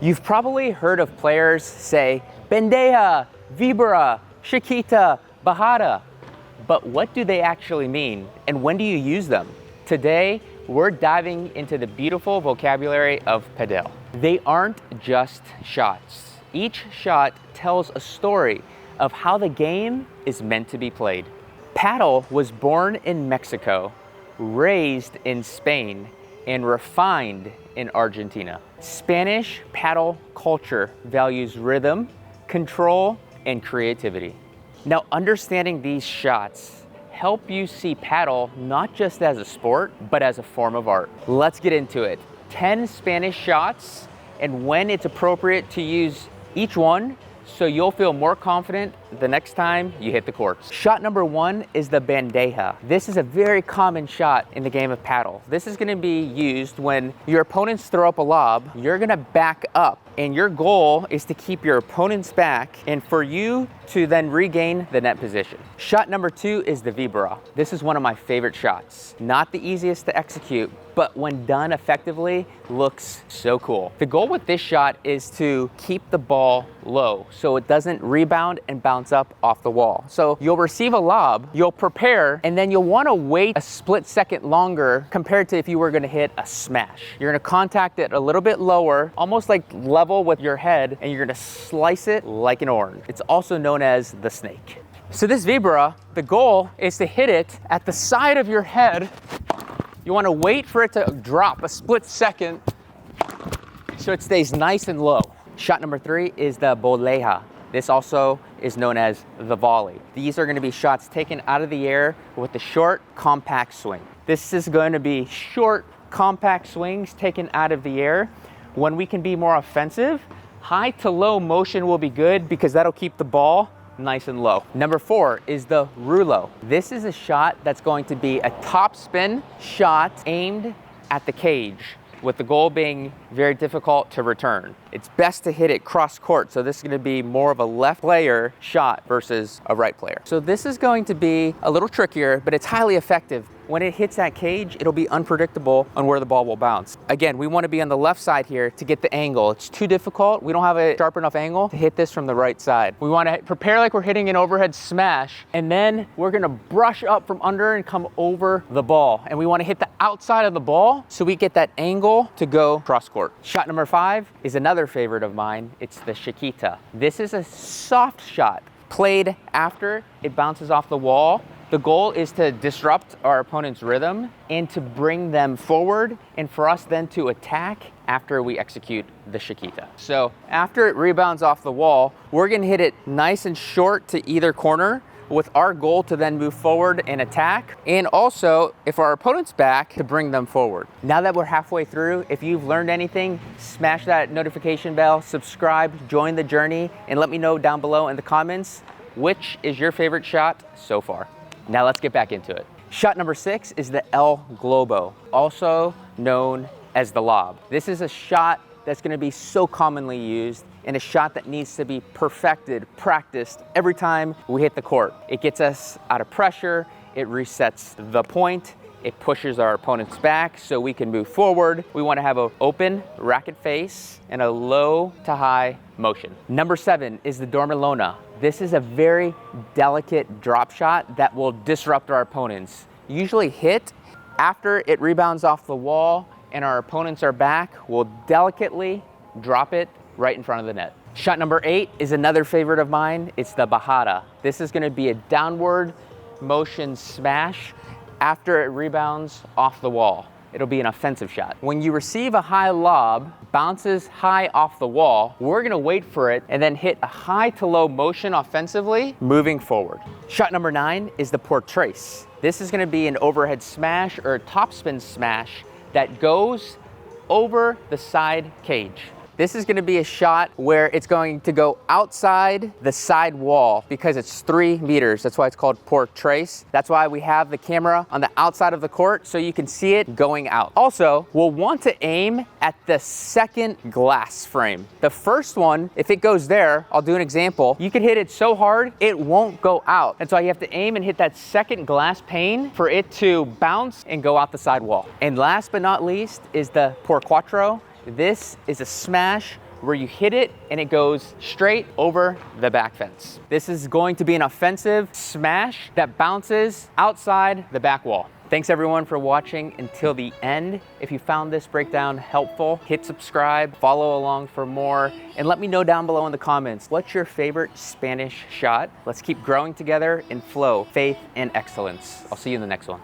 You've probably heard of players say, Bandeja, Vibora, Chiquita, Bajada. But what do they actually mean, and when do you use them? Today, we're diving into the beautiful vocabulary of Padel. They aren't just shots. Each shot tells a story of how the game is meant to be played. Padel was born in Mexico, raised in Spain, and refined in Argentina. Spanish Padel culture values rhythm, control, and creativity. Now, understanding these shots help you see Padel not just as a sport, but as a form of art. Let's get into it. 10 Spanish shots, and when it's appropriate to use each one, so you'll feel more confident the next time you hit the courts. Shot number 1 is the Bandeja. This is a very common shot in the game of Padel. This is gonna be used when your opponents throw up a lob, you're gonna back up, and your goal is to keep your opponent's back and for you to then regain the net position. Shot number 2 is the Vibora. This is one of my favorite shots. Not the easiest to execute, but when done effectively, looks so cool. The goal with this shot is to keep the ball low so it doesn't rebound and bounce up off the wall. So you'll receive a lob, you'll prepare, and then you'll wanna wait a split second longer compared to if you were gonna hit a smash. You're gonna contact it a little bit lower, almost like level with your head, and you're gonna slice it like an orange. It's also known as the snake. So this Vibora, the goal is to hit it at the side of your head. You want to wait for it to drop a split second so it stays nice and low. Shot number 3 is the Volea. This also is known as the Volley. These are going to be shots taken out of the air with a short, compact swing. This is going to be short, compact swings taken out of the air. When we can be more offensive, high to low motion will be good because that'll keep the ball nice and low. Number 4 is the Rulo. This is a shot that's going to be a top spin shot aimed at the cage, with the goal being very difficult to return. It's best to hit it cross court, so this is gonna be more of a left player shot versus a right player. So this is going to be a little trickier, but it's highly effective. When it hits that cage, it'll be unpredictable on where the ball will bounce. Again, we wanna be on the left side here to get the angle. It's too difficult. We don't have a sharp enough angle to hit this from the right side. We wanna prepare like we're hitting an overhead smash, and then we're gonna brush up from under and come over the ball. And we wanna hit the outside of the ball so we get that angle to go cross court. Shot number 5 is another favorite of mine. It's the Chiquita. This is a soft shot played after it bounces off the wall. The goal is to disrupt our opponent's rhythm and to bring them forward, and for us then to attack after we execute the Chiquita. So after it rebounds off the wall, we're gonna hit it nice and short to either corner with our goal to then move forward and attack, and also, if our opponent's back, to bring them forward. Now that we're halfway through, if you've learned anything, smash that notification bell, subscribe, join the journey, and let me know down below in the comments which is your favorite shot so far. Now let's get back into it. Shot number 6 is the El Globo, also known as the lob. This is a shot that's gonna be so commonly used, and a shot that needs to be perfected, practiced every time we hit the court. It gets us out of pressure, it resets the point, it pushes our opponents back so we can move forward. We wanna have an open racket face and a low to high motion. Number 7 is the Dormilona. This is a very delicate drop shot that will disrupt our opponents. Usually hit after it rebounds off the wall and our opponents are back, we'll delicately drop it right in front of the net. Shot number 8 is another favorite of mine. It's the Bajada. This is gonna be a downward motion smash after it rebounds off the wall. It'll be an offensive shot. When you receive a high lob, bounces high off the wall, we're gonna wait for it and then hit a high to low motion offensively, moving forward. Shot number 9 is the Portrace. This is gonna be an overhead smash or a topspin smash that goes over the side cage. This is gonna be a shot where it's going to go outside the side wall because it's 3 meters. That's why it's called Portrace. That's why we have the camera on the outside of the court so you can see it going out. Also, we'll want to aim at the second glass frame. The first one, if it goes there, I'll do an example. You can hit it so hard, it won't go out. That's why you have to aim and hit that second glass pane for it to bounce and go out the side wall. And last but not least is the Cuatro. This is a smash where you hit it and it goes straight over the back fence. This is going to be an offensive smash that bounces outside the back wall. Thanks everyone for watching until the end. If you found this breakdown helpful, hit subscribe, follow along for more, and let me know down below in the comments, what's your favorite Spanish shot? Let's keep growing together in flow, faith, and excellence. I'll see you in the next one.